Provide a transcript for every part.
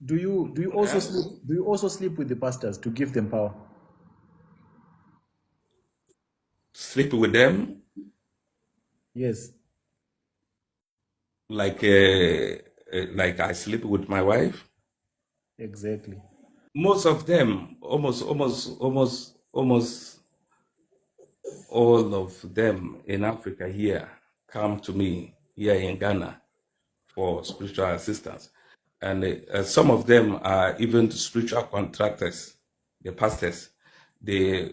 Do you also sleep with the pastors to give them power? Sleep with them Yes. like I sleep with my wife. Exactly. Most of them, almost all of them in Africa here come to me here in Ghana for spiritual assistance. And some of them are even spiritual contractors, the pastors. They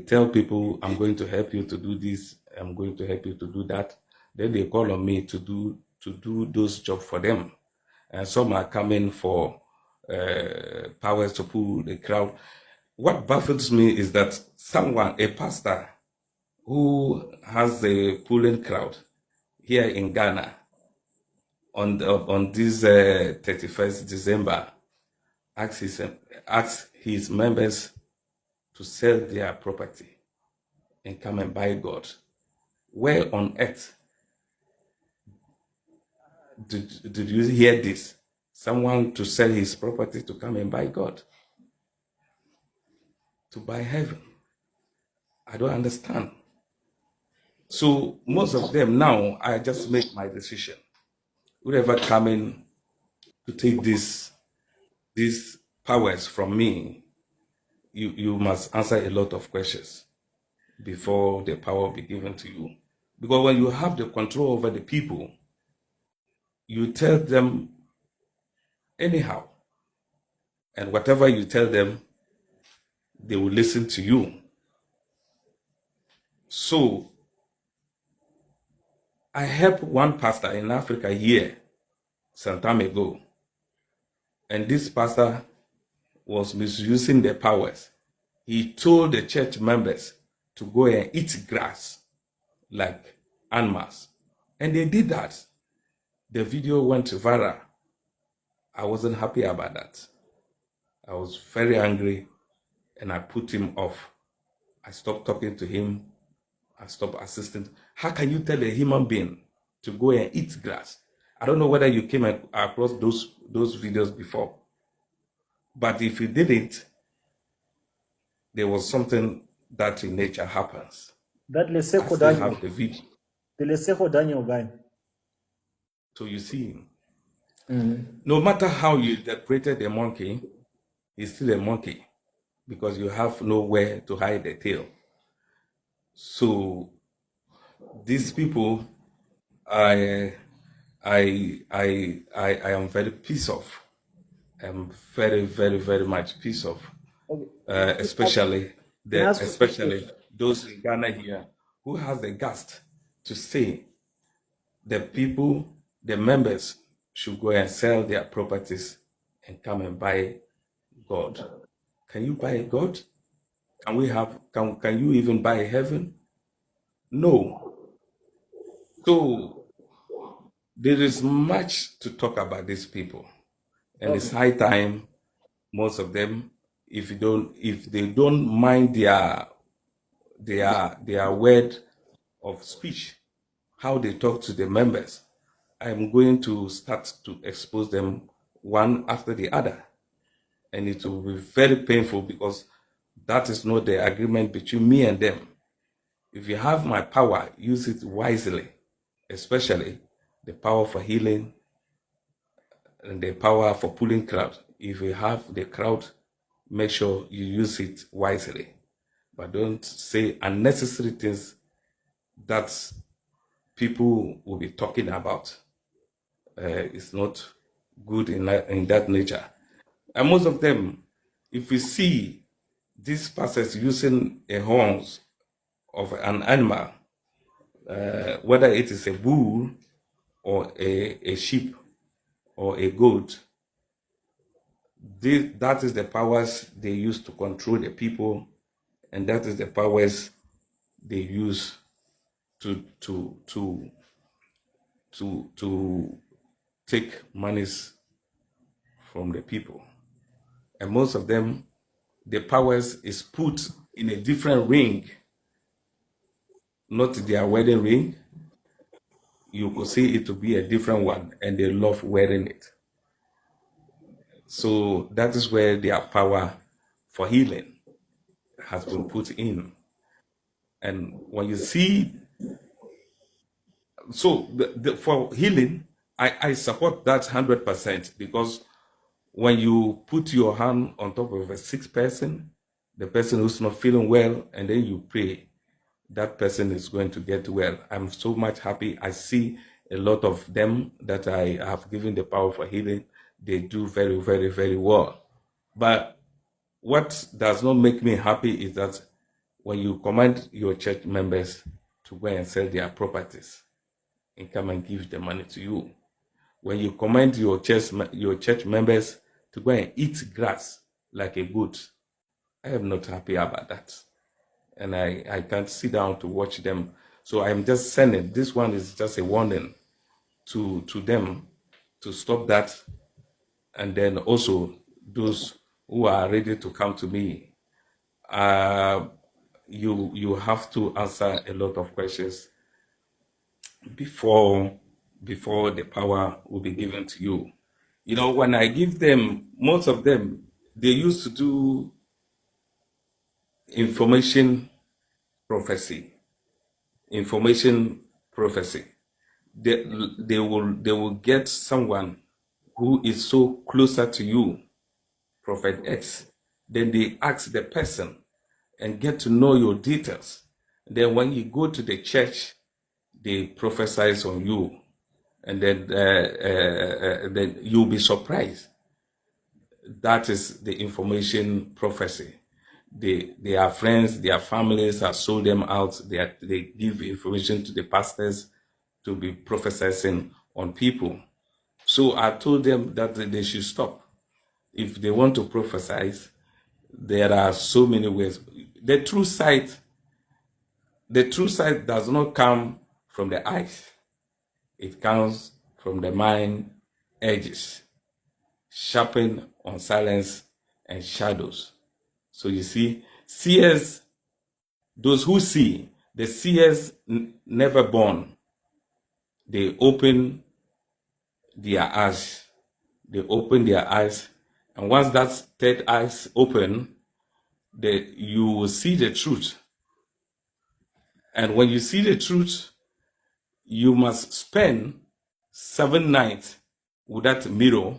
tell people, I'm going to help you to do this, I'm going to help you to do that. Then they call on me to do those jobs for them. And some are coming for powers to pull the crowd. What baffles me is that someone, a pastor, who has the pulling crowd here in Ghana on this 31st December, asks his members to sell their property and come and buy God. Where on earth did you hear this? Someone to sell his property to come and buy God, to buy heaven. I don't understand. So most of them now, I just make my decision. Whoever coming to take these powers from me, you must answer a lot of questions before the power be given to you. Because when you have the control over the people, you tell them anyhow. And whatever you tell them, they will listen to you. So I helped one pastor in Africa here some time ago. And this pastor was misusing the powers. He told the church members to go and eat grass like animals. And they did that. The video went viral. I wasn't happy about that. I was very angry and I put him off. I stopped talking to him. I stopped assisting. How can you tell a human being to go and eat grass? I don't know whether you came across those videos before. But if you didn't, there was something that in nature happens. That I Leseko still Daniel. have the video. The Leseko Daniel guy. So you see, no matter how you decorated a monkey, he's still a monkey because you have nowhere to hide the tail. So these people, I I am very pissed off. I'm very, very, very much pissed off. Okay. Especially those in Ghana here who has the guts to say the people, the members should go and sell their properties and come and buy God. Can you buy God? Can you even buy heaven? No. So there is much to talk about these people. And it's Okay. high time most of them, if they don't mind their word of speech, how they talk to the members, I'm going to start to expose them one after the other. And it will be very painful because that is not the agreement between me and them. If you have my power, use it wisely, especially the power for healing and the power for pulling crowd. If you have the crowd, make sure you use it wisely. But don't say unnecessary things that people will be talking about. It's not good in that nature. And most of them, if we see these pastors using a horns of an animal, whether it is a bull or a sheep or a goat, that is the powers they use to control the people, and that is the powers they use to to to to take monies from the people. And most of them, the powers is put in a different ring, not their wedding ring. You could see it to be a different one, and they love wearing it. So that is where their power for healing has been put in. And when you see, so for healing, I support that 100% because when you put your hand on top of a sick person, the person who's not feeling well, and then you pray, that person is going to get well. I'm so much happy. I see a lot of them that I have given the power for healing. They do very, very, very well. But what does not make me happy is that when you command your church members to go and sell their properties and come and give the money to you, when you command your church members to go and eat grass like a goat, I am not happy about that. And I can't sit down to watch them. So I'm just sending, this one is just a warning to them to stop that. And then also those who are ready to come to me, you have to answer a lot of questions before the power will be given to you. You know, when I give them, most of them, they used to do information prophecy. Information prophecy. They will get someone who is so closer to you, Prophet X. Then they ask the person and get to know your details. Then when you go to the church, they prophesize on you, and then you'll be surprised. That is the information prophecy. Their friends, their families have sold them out. They give information to the pastors to be prophesying on people. So I told them that they should stop. If they want to prophesy, there are so many ways. The true sight does not come from the eyes. It comes from the mind edges, sharpened on silence and shadows. So you see, seers, those who see, the seers never born. They open their eyes. They open their eyes. And once that third eyes open, you will see the truth. And when you see the truth, you must spend 7 nights without mirror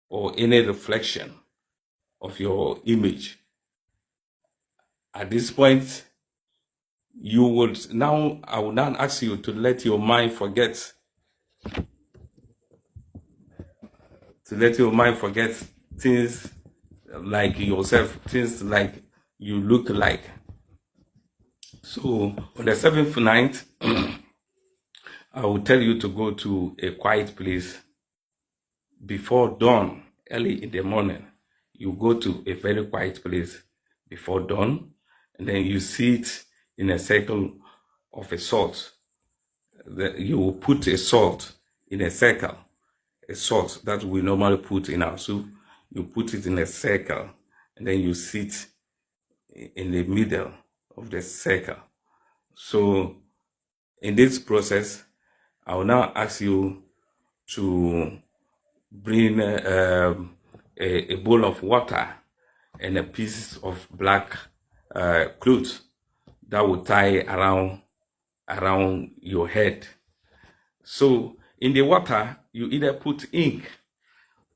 or any reflection of your image. At this point, I will now ask you to let your mind forget. To let your mind forget things like yourself, things like you look like. So on the 7th night, I will tell you to go to a quiet place before dawn, early in the morning. You go to a very quiet place before dawn, and then you sit in a circle of a salt. You will put a salt in a circle, a salt that we normally put in our soup. You put it in a circle, and then you sit in the middle of the circle. So in this process, I will now ask you to bring a bowl of water and a piece of black cloth that will tie around your head. So in the water, you either put ink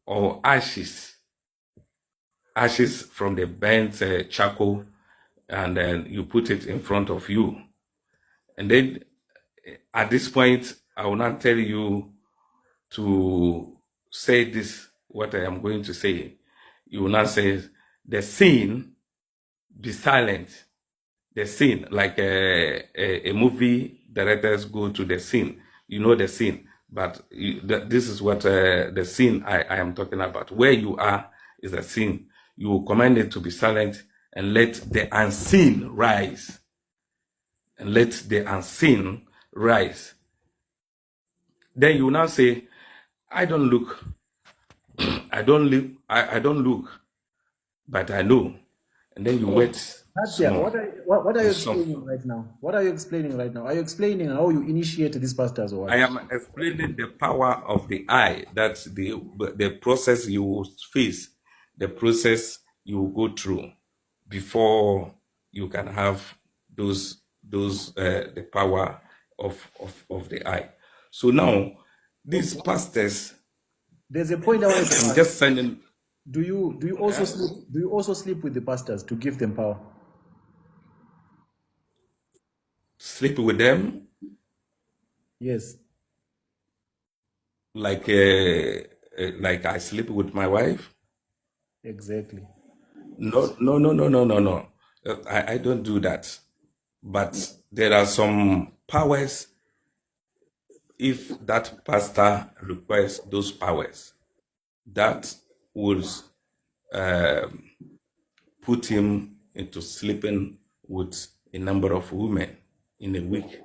or ashes from the burnt charcoal, and then you put it in front of you. And then at this point, I will not tell you to say this, what I am going to say. You will not say, the scene, be silent. The scene, like a movie directors go to the scene. You know the scene, but this is what the scene I am talking about. Where you are is the scene. You will command it to be silent and let the unseen rise. And let the unseen rise. Then you will now say, I don't look, I don't look, but I know. and then you wait Nadia, small. what are you And some, explaining right now? What are you explaining right now? Are you explaining how you initiate these pastors or I what? am explaining the power of the eye. That's the process you will face, the process you will go through before you can have those the power of the eye. So now these Okay. pastors, There's a point I wanted to I'm ask. just sending Do you also sleep with the pastors to give them power? sleep with them Yes, like I sleep with my wife. exactly. No, no, no, no, no, no, no. I don't do that. But there are some powers if that pastor requires those powers that would um, put him into sleeping with a number of women in a week.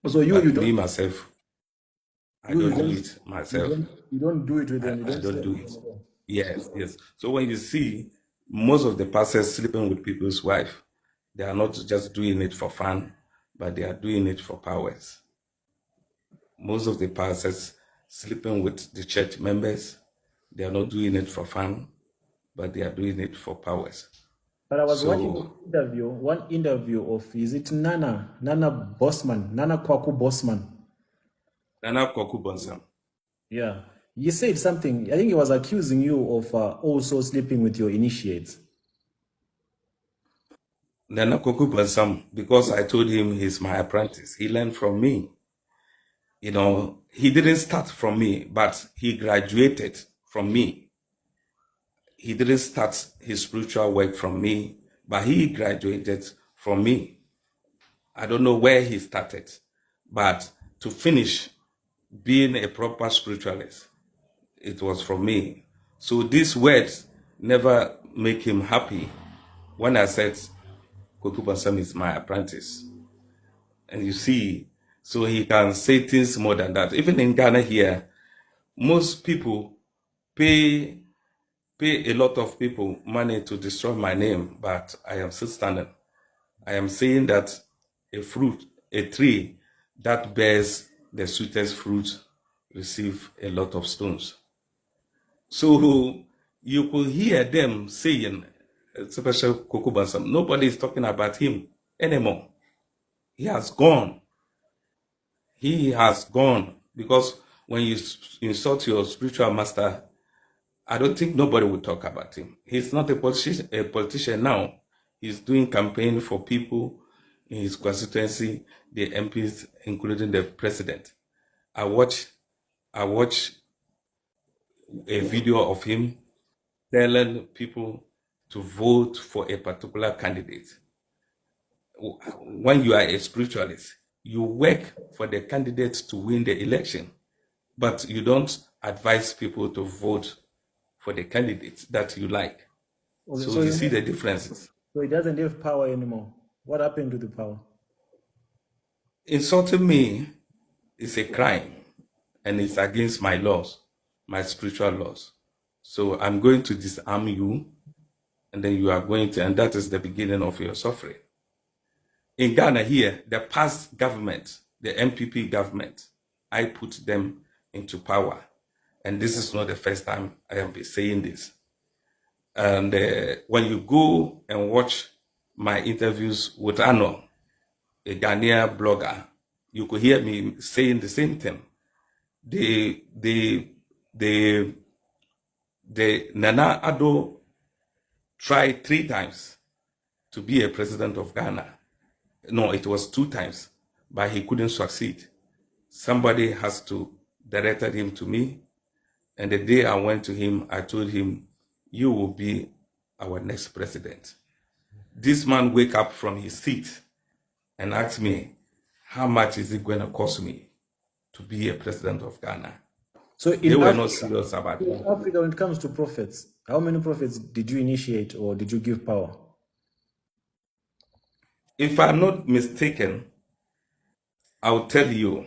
So But me myself, I you don't do don't it myself. you don't do it with them. You I don't don't sleep do with it. them at all. Yes, yes. So when you see most of the pastors sleeping with people's wife, they are not just doing it for fun, but they are doing it for powers. Most of the pastors sleeping with the church members, they are not doing it for fun, but they are doing it for powers. But I was watching So one interview of, is it Nana Bossman, Nana Kwaku Bossman? Nana Kwaku Bonsam, Yeah, he said something. I think he was accusing you of also sleeping with your initiates. Nana Kwaku Bonsam, because I told him he's my apprentice, he learned from me. You know, he didn't start from me, but he graduated from me. He didn't start his spiritual work from me, but he graduated from me. I don't know where he started, but to finish being a proper spiritualist, it was from me. So these words never make him happy when I said Kwaku Bansam is my apprentice. And you see, so he can say things more than that. Even in Ghana here, most people pay a lot of people money to destroy my name, but I am still standing. I am saying that a tree that bears the sweetest fruit receive a lot of stones. So you could hear them saying, especially Kwaku Bansam, nobody is talking about him anymore. He has gone. He has gone because when you insult your spiritual master, I don't think nobody will talk about him. He's not a politician now. He's doing campaign for people in his constituency, the MPs, including the president. I watch a video of him telling people to vote for a particular candidate. When you are a spiritualist, you work for the candidate to win the election, but you don't advise people to vote for the candidate that you like. Okay, So you see the differences. so he doesn't have power anymore. What happened to the power? Insulting me is a crime and it's against my laws, my spiritual laws. So I'm going to disarm you, and then you are going to, and that is the beginning of your suffering. In Ghana here, the past government, the MPP government, I put them into power. And this is not the first time I am saying this. And when you go and watch my interviews with Arnold, a Ghanaian blogger, you could hear me saying the same thing. The Nana Addo tried 3 times to be a president of Ghana. No, it was 2 times, but he couldn't succeed. Somebody has to directed him to me, and the day I went to him, I told him, "You will be our next president." This man wake up from his seat and asked me, "How much is it going to cost me to be a president of Ghana?" So They were not serious about it. In Africa, when it comes to prophets, how many prophets did you initiate or did you give power? If I'm not mistaken, I'll tell you,